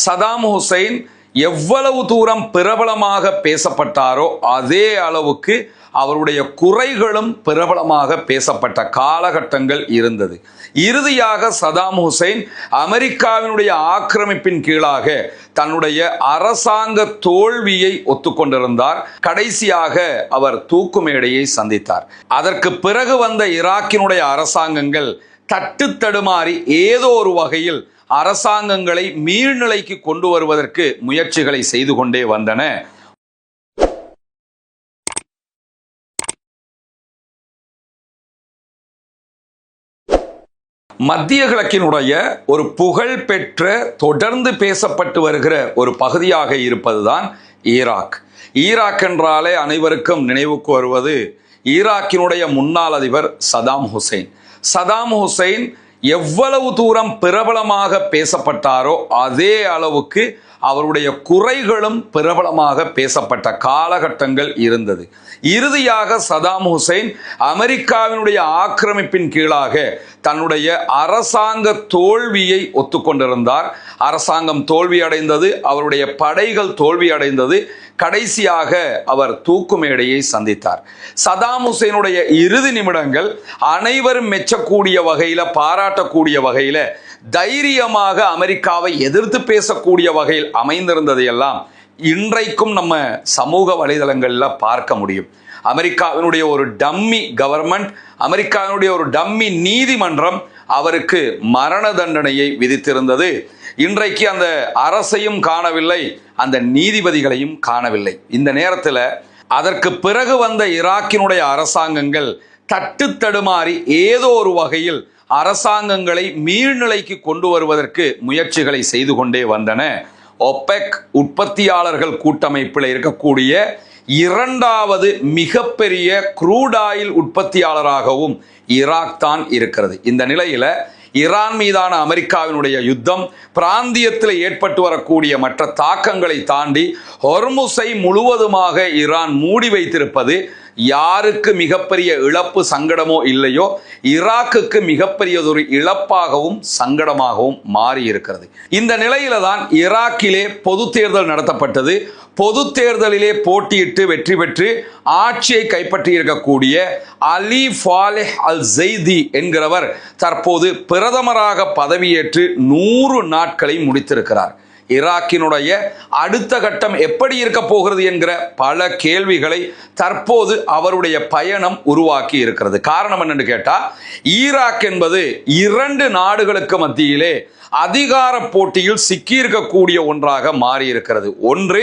Saddam Hussein எவ்வளவு தூரம் பிரபலமாக பேசப்பட்டாரோ அதே அளவுக்கு அவருடைய குறைகளும் பிரபலமாக பேசப்பட்ட காலகட்டங்கள் இருந்தது. இறுதியாக சதாம் ஹுசைன் அமெரிக்காவினுடைய ஆக்கிரமிப்பின் கீழாக தன்னுடைய அரசாங்க தோல்வியை ஒத்துக்கொண்டிருந்தார். கடைசியாக அவர் தூக்கு மேடையை சந்தித்தார். அதற்கு பிறகு வந்த ஈராக்கினுடைய அரசாங்கங்கள் தட்டு தடுமாறி ஏதோ ஒரு வகையில் அரசாங்கங்களை மீள்நிலைக்கு கொண்டு வருவதற்கு முயற்சிகளை செய்து கொண்டே வந்தன. மத்திய கிழக்கினுடைய ஒரு புகழ் பெற்ற தொடர்ந்து பேசப்பட்டு வருகிற ஒரு பகுதியாக இருப்பதுதான் ஈராக். ஈராக் என்றாலே அனைவருக்கும் நினைவுக்கு வருவது ஈராக்கினுடைய முன்னாள் அதிபர் சதாம் ஹுசைன். சதாம் ஹுசைன் எவ்வளவு தூரம் பிரபலமாக பேசப்பட்டாரோ அதே அளவுக்கு அவருடைய குறைகளும் பிரபலமாக பேசப்பட்ட காலகட்டங்கள் இருந்தது. இறுதியாக சதாம் ஹுசைன் அமெரிக்காவினுடைய ஆக்கிரமிப்பின் கீழாக தன்னுடைய அரசாங்க தோல்வியை ஒத்துக்கொண்டிருந்தார். அரசாங்கம் தோல்வி அடைந்தது, அவருடைய படைகள் தோல்வி அடைந்தது. கடைசியாக அவர் தூக்கு மேடையை சந்தித்தார். சதாம் ஹுசைனுடைய இறுதி நிமிடங்கள் அனைவரும் மெச்சக்கூடிய வகையில, பாராட்டக்கூடிய வகையில, தைரியமாக அமெரிக்காவை எதிர்த்து பேசக்கூடிய வகையில் அமைந்திருந்ததையெல்லாம் இன்றைக்கும் நம்ம சமூக வலைதளங்கள்ல பார்க்க முடியும். அமெரிக்காவினுடைய ஒரு டம்மி கவர்மெண்ட், அமெரிக்காவினுடைய ஒரு டம்மி நீதிமன்றம் அவருக்கு மரண தண்டனையை விதித்திருந்தது. இன்றைக்கு அந்த அரசையும் காணவில்லை, அந்த நீதிபதிகளையும் காணவில்லை. இந்த நேரத்தில் அதற்கு பிறகு வந்த ஈராக்கினுடைய அரசாங்கங்கள் தட்டு தடுமாறி ஏதோ ஒரு வகையில் அரசாங்கங்களை மீள்நிலைக்கு கொண்டு வருவதற்கு முயற்சிகளை செய்து கொண்டே வந்தன. ஒபெக் உற்பத்தியாளர்கள் கூட்டமைப்பில் இருக்கக்கூடிய இரண்டாவது மிகப்பெரிய க்ரூட் ஆயில் உற்பத்தியாளராகவும் ஈராக் தான் இருக்கிறது. இந்த நிலையில ஈரான் மீதான அமெரிக்காவினுடைய யுத்தம், பிராந்தியத்தில் ஏற்பட்டு வரக்கூடிய மற்ற தாக்கங்களை தாண்டி ஹொர்முஸை முழுவதுமாக ஈரான் மூடி வைத்திருப்பது யாருக்கு மிகப்பெரிய இழப்பு சங்கடமோ இல்லையோ ஈராக்குக்கு மிகப்பெரியதொரு இழப்பாகவும் சங்கடமாகவும் மாறி இருக்கிறது. இந்த நிலையில தான் ஈராக்கிலே பொது தேர்தல் நடத்தப்பட்டது. பொது தேர்தலிலே போட்டியிட்டு வெற்றி பெற்று ஆட்சியை கைப்பற்றி இருக்கக்கூடிய அலி ஃபாலிஹ் அல் ஜெய்தி என்கிறவர் தற்போது பிரதமராக பதவியேற்று 100 நாட்களை முடித்திருக்கிறார். ஈராக்கினுடைய அடுத்த கட்டம் எப்படி இருக்க போகிறது என்கிற பல கேள்விகளை தற்போது அவருடைய பயணம் உருவாக்கி இருக்கிறது. காரணம் என்னன்னு கேட்டா, ஈராக் என்பது 2 நாடுகளுக்கு மத்தியிலே அதிகார போட்டியில் சிக்கியிருக்கக்கூடிய ஒன்றாக மாறி இருக்கிறது. ஒன்று,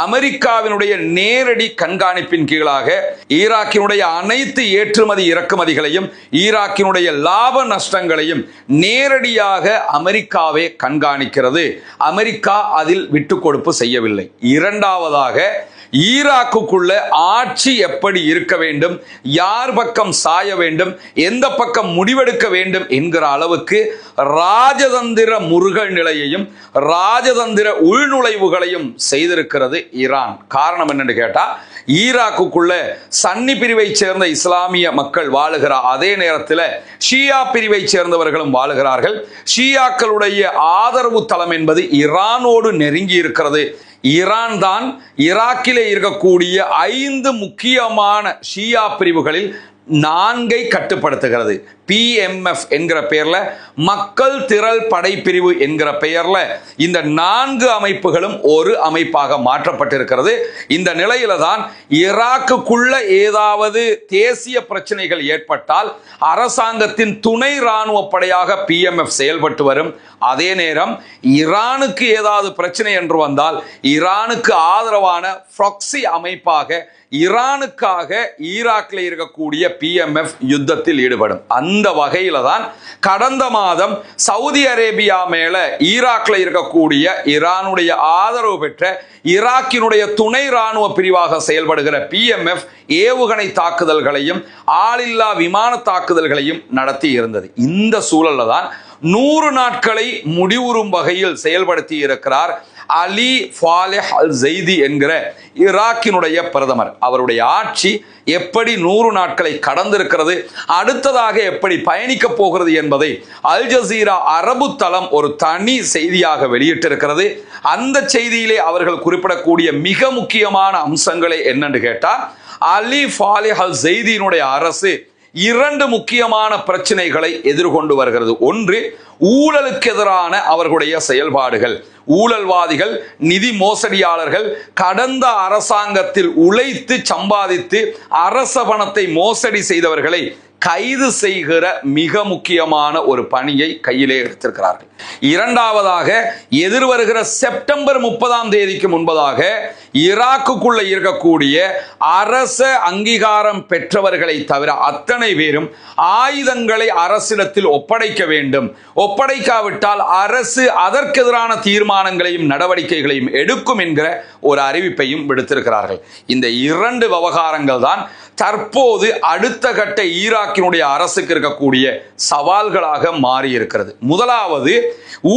அமெரிக்காவினுடைய நேரடி கண்காணிப்பின் கீழாக ஈராக்கினுடைய அனைத்து ஏற்றுமதி இறக்குமதிகளையும் ஈராக்கினுடைய லாப நஷ்டங்களையும் நேரடியாக அமெரிக்காவே கண்காணிக்கிறது. அமெரிக்கா அதில் விட்டு கொடுப்பு செய்யவில்லை. இரண்டாவதாக, ஈராக்குக்குள்ள ஆட்சி எப்படி இருக்க வேண்டும், யார் பக்கம் சாய வேண்டும், எந்த பக்கம் முடிவெடுக்க வேண்டும் என்கிற அளவுக்கு ராஜதந்திர முருகல் நிலையையும் ராஜதந்திர உள்நுழைவுகளையும் செய்திருக்கிறது ஈரான். காரணம் என்னன்னு கேட்டா, ஈராக்குக்குள்ள சன்னி பிரிவை சேர்ந்த இஸ்லாமிய மக்கள் வாழுகிற அதே நேரத்தில் ஷியா பிரிவை சேர்ந்தவர்களும் வாழுகிறார்கள். ஷியாக்களுடைய ஆதரவு தளம் என்பது ஈரானோடு நெருங்கி இருக்கிறது. ஈரான் தான் ஈராக்கிலே இருக்கக்கூடிய 5 முக்கியமான ஷியா பிரிவுகளில் 4 கட்டுப்படுத்துகிறது. PMF என்கிற பெயர்ல, மக்கள் திரள் படைப்பிரிவு என்கிற பெயர்ல இந்த 4 அமைப்புகளும் ஒரு அமைப்பாக மாற்றப்பட்டிருக்கிறது. இந்த நிலையில தான் ஈராக்குக்குள்ள ஏதாவது தேசிய பிரச்சனைகள் ஏற்பட்டால் அரசாங்கத்தின் துணை ராணுவ படையாக PMF செயல்பட்டு வரும். அதே நேரம் ஈரானுக்கு ஏதாவது பிரச்சனை என்று வந்தால் ஈரானுக்கு ஆதரவான ப்ராக்ஸி அமைப்பாக ஈரானுக்காக ஈராக்கில் இருக்கக்கூடிய PMF யுத்தத்தில் ஈடுபடும். அந்த வகையில தான் கடந்த மாதம் சவுதி அரேபியா மேல ஈராக்ல இருக்கக்கூடிய ஈரானுடைய ஆதரவு பெற்ற ஈராக்கினுடைய துணை ராணுவ பிரிவாக செயல்படுகிற PMF ஏவுகணை தாக்குதல்களையும் ஆளில்லா விமான தாக்குதல்களையும் நடத்தி இருந்தது. இந்த சூழல்ல தான் 100 நாட்களை முடிவுறும் வகையில் செயல்படுத்தி இருக்கிறார் அலி ஃபாலிஹ் அல் ஜெய்தி என்கிற ஈராக்கினுடைய பிரதமர். அவருடைய ஆட்சி எப்படி 100 நாட்களை கடந்திருக்கிறது, அடுத்ததாக எப்படி பயணிக்க போகிறது என்பதை அல் ஜசீரா அரபு தளம் ஒரு தனி செய்தியாக வெளியிட்டிருக்கிறது. அந்த செய்தியிலே அவர்கள் குறிப்பிடக்கூடிய மிக முக்கியமான அம்சங்களை என்னன்னு கேட்டா, அலி ஃபாலிஹ் அல் ஜெய்தியினுடைய அரசு 2 முக்கியமான பிரச்சனைகளை எதிர்கொண்டு வருகிறது. ஒன்று, ஊழலுக்கு எதிரான அவர்களுடைய செயல்பாடுகள். ஊழல்வாதிகள், நிதி மோசடியாளர்கள் கடந்த அரசாங்கத்தில் உழைத்து சம்பாதித்து அரச பணத்தை மோசடி செய்தவர்களை கைது செய்கிற மிக முக்கியமான ஒரு பணியை கையிலே எடுத்திருக்கிறார்கள். இரண்டாவதாக, எதிர்வருகிற செப்டம்பர் 30 முன்பதாக ஈராக்குக்குள்ள இருக்கக்கூடிய அரச அங்கீகாரம் பெற்றவர்களை தவிர அத்தனை பேரும் ஆயுதங்களை அரசிடத்தில் ஒப்படைக்க வேண்டும். ஒப்படைக்காவிட்டால் அரசு அதற்கெதிரான தீர்மானங்களையும் நடவடிக்கைகளையும் எடுக்கும் என்கிற ஒரு அறிவிப்பையும் விடுத்திருக்கிறார்கள். இந்த 2 விவகாரங்கள் தான் தற்போது அடுத்த கட்ட ஈராக்கினுடைய அரசுக்கு இருக்கக்கூடிய சவால்களாக மாறி இருக்கிறது. முதலாவது,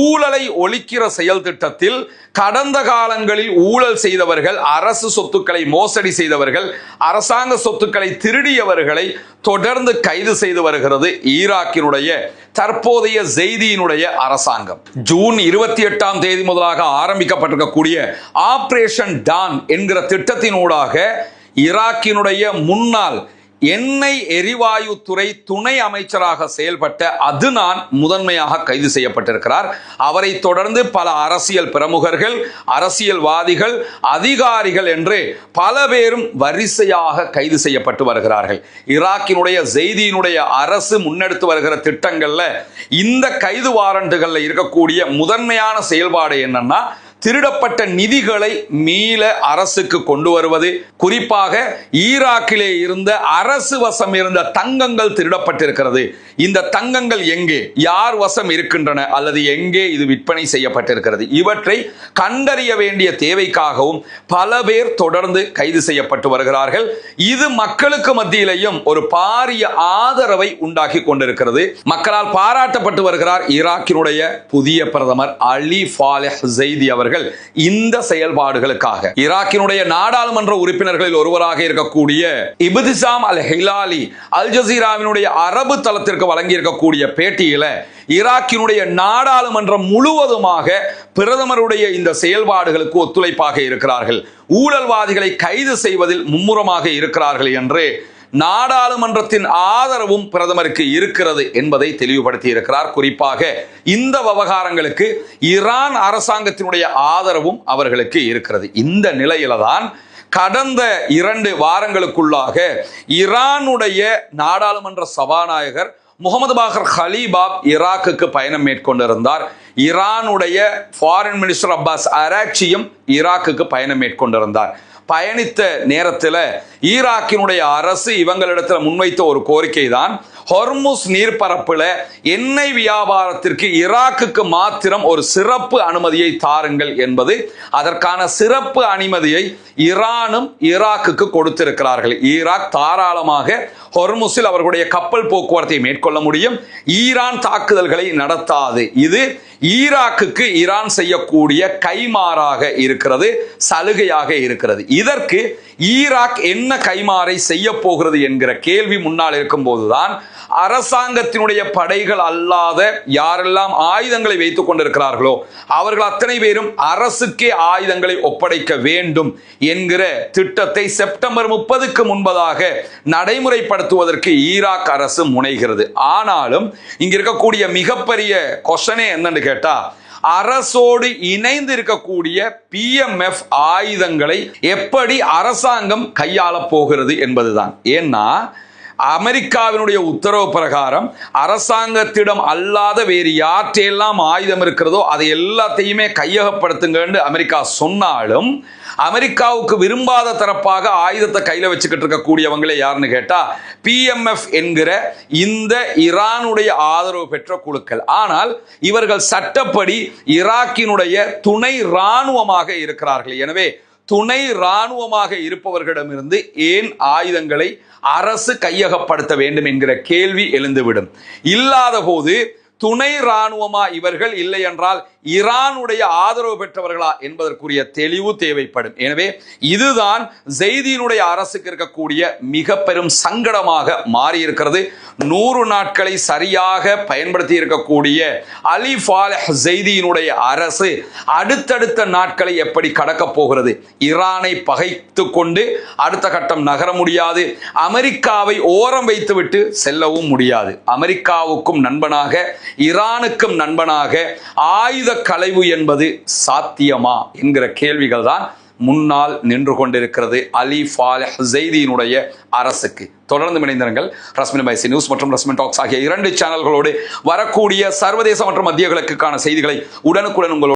ஊழலை ஒழிக்கிற செயல் திட்டத்தில் கடந்த காலங்களில் ஊழல் செய்தவர்கள், அரசு சொத்துக்களை மோசடி செய்தவர்கள், அரசாங்க சொத்துக்களை திருடியவர்களை தொடர்ந்து கைது செய்து வருகிறது ஈராக்கினுடைய தற்போதைய ஜெய்தியினுடைய அரசாங்கம். ஜூன் 28 முதலாக ஆரம்பிக்கப்பட்டிருக்கக்கூடிய ஆபரேஷன் டான் என்கிற திட்டத்தினூடாக ஈராக்கினுடைய முன்னாள் எண்ணெய் எரிவாயு துறை துணை அமைச்சராக செயல்பட்ட அதுனான் முதன்மையாக கைது செய்யப்பட்டிருக்கிறார். அவரை தொடர்ந்து பல அரசியல் பிரமுகர்கள், அரசியல்வாதிகள், அதிகாரிகள் என்று பல பேரும் வரிசையாக கைது செய்யப்பட்டு வருகிறார்கள். ஈராக்கினுடைய ஜெய்தியினுடைய அரசு முன்னெடுத்து வருகிற திட்டங்கள்ல இந்த கைது வாரண்டுகள்ல இருக்கக்கூடிய முதன்மையான செயல்பாடு என்னன்னா, திருடப்பட்ட நிதிகளை மீள அரசுக்கு கொண்டு வருவது. குறிப்பாக ஈராக்கிலே இருந்த அரசு வசம் இருந்த தங்கங்கள் திருடப்பட்டிருக்கிறது. இந்த தங்கங்கள் எங்கே, யார் வசம் இருக்கின்றன அல்லது எங்கே இது விற்பனை செய்யப்பட்டிருக்கிறது, இவற்றை கண்டறிய வேண்டிய தேவைக்காகவும் பல பேர் தொடர்ந்து கைது செய்யப்பட்டு வருகிறார்கள். இது மக்களுக்கு மத்தியிலேயும் ஒரு பாரிய ஆதரவை உண்டாக்கி கொண்டிருக்கிறது. மக்களால் பாராட்டப்பட்டு வருகிறார் ஈராக்கினுடைய புதிய பிரதமர் அலி ஃபாலிஹ் ஜெய்தி அவர்கள். இந்த செயல்பாடுகளுக்காக ஈராக்கினுடைய நாடாளுமன்ற உறுப்பினர்களில் ஒருவராக இருக்கக்கூடிய இப்திசாம் அல் ஹிலாலி அல் ஜசீராவினுடைய அரபு தளத்திற்கு வழங்கி இருக்கக்கூடிய பேட்டியில ஈராக்கினுடைய நாடாளுமன்றம் முழுவதுமாக பிரதமருடைய இந்த செயல்பாடுகளுக்கு ஒத்துழைப்பாக இருக்கிறார்கள், ஊழல்வாதிகளை கைது செய்வதில் மும்முரமாக இருக்கிறார்கள் என்று நாடாளுமன்றத்தின் ஆதரவும் பிரதமருக்கு இருக்கிறது என்பதை தெளிவுபடுத்தி இருக்கிறார். குறிப்பாக இந்த விவகாரங்களுக்கு ஈரான் அரசாங்கத்தினுடைய ஆதரவும் அவர்களுக்கு இருக்கிறது. இந்த நிலையில தான் கடந்த 2 வாரங்களுக்குள்ளாக ஈரானுடைய நாடாளுமன்ற சபாநாயகர் முகமது பாகர் ஹலீபாப் ஈராக்குக்கு பயணம் மேற்கொண்டிருந்தார். ஈரானுடைய ஃபாரின் மினிஸ்டர் அப்பாஸ் அராக்சியும் ஈராக்குக்கு பயணம் மேற்கொண்டிருந்தார். பயணித்த நேரத்தில் ஈராக்கினுடைய அரசு இவங்களிடத்தில் முன்வைத்த ஒரு கோரிக்கை தான், ஹொர்முஸ் நீர்ப்பரப்பில் எண்ணெய் வியாபாரத்திற்கு ஈராக்குக்கு மாத்திரம் ஒரு சிறப்பு அனுமதியை தாருங்கள் என்பது. அதற்கான சிறப்பு அனுமதியை ஈரானும் ஈராக்குக்கு கொடுத்திருக்கிறார்கள். ஈராக் தாராளமாக ஹொர்முஸில் அவர்களுடைய கப்பல் போக்குவரத்தை மேற்கொள்ள முடியும், ஈரான் தாக்குதல்களை நடத்தாது. இது ஈராக்குக்கு ஈரான் செய்யக்கூடிய கைமாறாக இருக்கிறது, சலுகையாக இருக்கிறது. இதற்கு ஈராக் என்ன கைமாறை செய்ய போகிறது என்கிற கேள்வி முன்னால் இருக்கும் போதுதான் அரசாங்கத்தினுடைய படைகள் அல்லாத யாரெல்லாம் ஆயுதங்களை வைத்துக் கொண்டிருக்கிறார்களோ அவர்கள் அத்தனை பேரும் அரசுக்கே ஆயுதங்களை ஒப்படைக்க வேண்டும் என்கிற திட்டத்தை செப்டம்பர் 30 முன்பதாக நடைமுறைப்படுத்துவதற்கு ஈராக் அரசு முனைகிறது. ஆனாலும் இங்க இருக்கக்கூடிய மிகப்பெரிய கொஸ்டனே என்னன்னு கேட்டா, அரசோடு இணைந்து இருக்கக்கூடிய PMF ஆயுதங்களை எப்படி அரசாங்கம் கையாள போகிறது என்பதுதான். ஏன்னா அமெரிக்காவினுடைய உத்தரவு பிரகாரம் அரசாங்கத்திடம் அல்லாத வேறு யாற்றையெல்லாம் ஆயுதம் இருக்கிறதோ அதை எல்லாத்தையுமே கையகப்படுத்துங்க அமெரிக்கா சொன்னாலும், அமெரிக்காவுக்கு விரும்பாத தரப்பாக ஆயுதத்தை கையில வச்சுக்கிட்டு இருக்கக்கூடியவங்களே யாருன்னு கேட்டா PMF என்கிற இந்த ஈரானுடைய ஆதரவு பெற்ற குழுக்கள். ஆனால் இவர்கள் சட்டப்படி ஈராக்கினுடைய துணை இராணுவமாக இருக்கிறார்கள். எனவே துணை இராணுவமாக இருப்பவர்களிடமிருந்து ஏன் ஆயுதங்களை அரசு கையகப்படுத்த வேண்டும் என்கிற கேள்வி எழுந்துவிடும். இல்லாத போது துணை இராணுவமா இவர்கள், இல்லை என்றால் ஈரானுடைய ஆதரவு பெற்றவர்களா என்பதற்குரிய தெளிவு தேவைப்படும். எனவே இதுதான் ஜெய்தியினுடைய அரசுக்கு இருக்கக்கூடிய மிக பெரும் சங்கடமாக மாறியிருக்கிறது. 100 நாட்களை சரியாக பயன்படுத்தி இருக்கக்கூடிய அலி ஃபாலஹ் ஜெய்தியினுடைய அரசு அடுத்தடுத்த நாட்களை எப்படி கடக்கப் போகிறது? ஈரானை பகைத்து கொண்டு அடுத்த கட்டம் நகர முடியாது. அமெரிக்காவை ஓரம் வைத்துவிட்டு செல்லவும் முடியாது. அமெரிக்காவுக்கும் நண்பனாக, ஈரானுக்கும் நண்பனாக ஆயுத களைவு என்பது சாத்தியமா என்கிற கேள்விகள் தான் முன்னால் நின்று கொண்டிருக்கிறது அலி ஃபாலஹ் ஜெய்தியினுடைய அரசுக்கு. தொடர்ந்து இணைந்திருங்கள். ரஸ்மின் பைசி நியூஸ் மற்றும் ரஸ்மின் டாக்ஸ் ஆகிய 2 சேனல்களோடு வரக்கூடிய சர்வதேச மற்றும் மத்திய கிழக்குக்கான செய்திகளை உடனுக்குடன் உங்களோடு